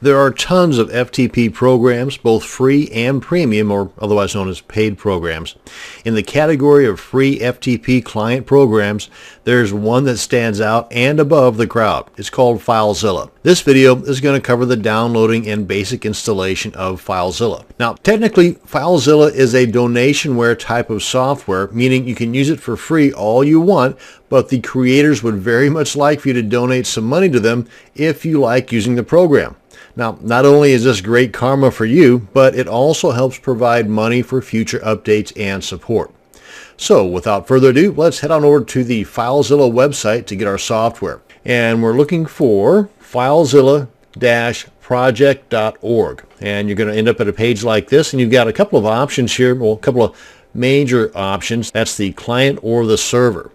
There are tons of FTP programs, both free and premium, or otherwise known as paid programs. In the category of free FTP client programs, there's one that stands out and above the crowd. It's called FileZilla. This video is going to cover the downloading and basic installation of FileZilla. Now, technically, FileZilla is a donationware type of software, meaning you can use it for free all you want, but the creators would very much like for you to donate some money to them if you like using the program. Now, not only is this great karma for you, but it also helps provide money for future updates and support. So without further ado, let's head on over to the FileZilla website to get our software. And we're looking for FileZilla-project.org. And you're going to end up at a page like this, and you've got a couple of options here, well, a couple of major options. That's the client or the server.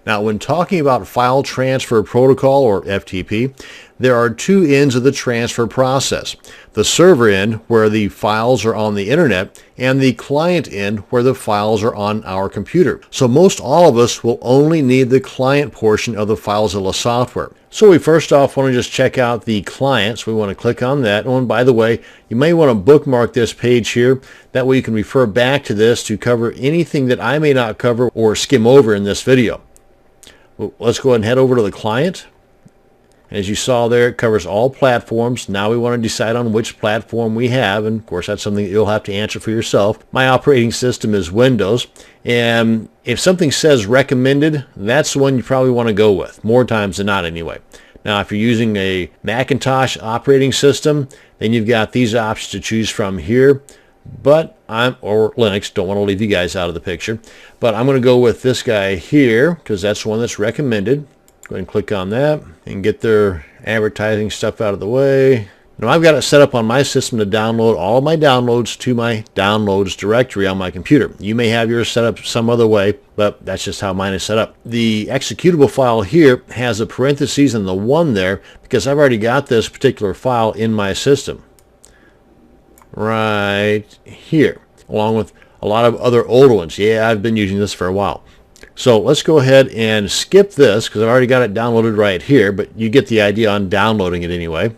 Now, when talking about File Transfer Protocol, or FTP, there are two ends of the transfer process. The server end, where the files are on the internet, and the client end, where the files are on our computer. So most all of us will only need the client portion of the FileZilla software. So we first off want to just check out the clients. We want to click on that. And by the way, you may want to bookmark this page here. That way you can refer back to this to cover anything that I may not cover or skim over in this video. Let's go ahead and head over to the client. As you saw there, it covers all platforms. Now we want to decide on which platform we have, and of course that's something that you'll have to answer for yourself. My operating system is Windows, and if something says recommended, that's the one you probably want to go with, more times than not anyway. Now if you're using a Macintosh operating system, then you've got these options to choose from here. But or Linux, don't want to leave you guys out of the picture, but I'm going to go with this guy here because that's the one that's recommended. Go ahead and click on that and get their advertising stuff out of the way. Now I've got it set up on my system to download all of my downloads to my downloads directory on my computer. You may have yours set up some other way, but that's just how mine is set up. The executable file here has a parentheses and the 1 there because I've already got this particular file in my system right here, along with a lot of other old ones. Yeah, I've been using this for a while. So let's go ahead and skip this because I've already got it downloaded right here, but you get the idea on downloading it anyway.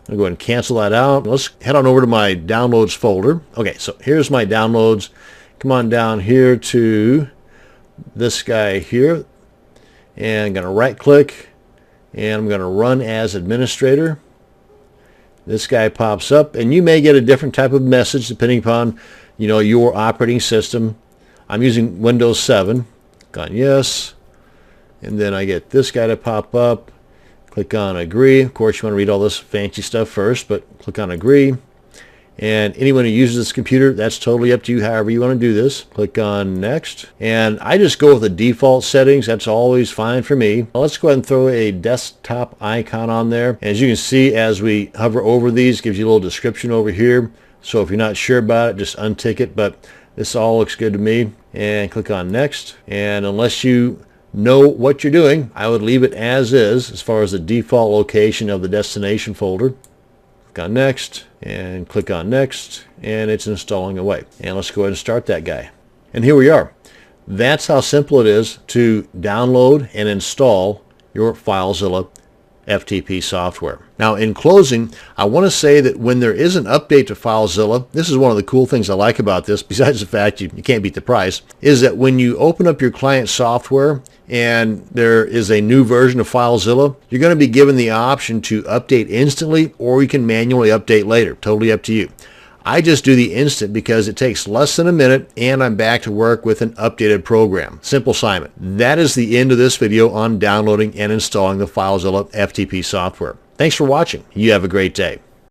I'll go ahead and cancel that out. Let's head on over to my downloads folder. Okay, so here's my downloads. Come on down here to this guy here, and I'm going to right click and I'm going to run as administrator. This guy pops up, and you may get a different type of message depending upon, your operating system. I'm using Windows 7. Click on yes, and then I get this guy to pop up. Click on agree. Of course, you want to read all this fancy stuff first, but click on agree. And anyone who uses this computer, that's totally up to you, however you want to do this. Click on next. And I just go with the default settings. That's always fine for me. Let's go ahead and throw a desktop icon on there. And as you can see, as we hover over these, it gives you a little description over here. So if you're not sure about it, just untick it. But this all looks good to me. And click on next. And unless you know what you're doing, I would leave it as far as the default location of the destination folder. Click on next and click on next, and it's installing away. And let's go ahead and start that guy. And here we are. That's how simple it is to download and install your FileZilla FTP software. Now in closing, I want to say that when there is an update to FileZilla, this is one of the cool things I like about this, besides the fact you can't beat the price, is that when you open up your client software and there is a new version of FileZilla, you're going to be given the option to update instantly, or you can manually update later. Totally up to you. I just do the instant because it takes less than a minute and I'm back to work with an updated program. Simple assignment. That is the end of this video on downloading and installing the FileZilla FTP software. Thanks for watching. You have a great day.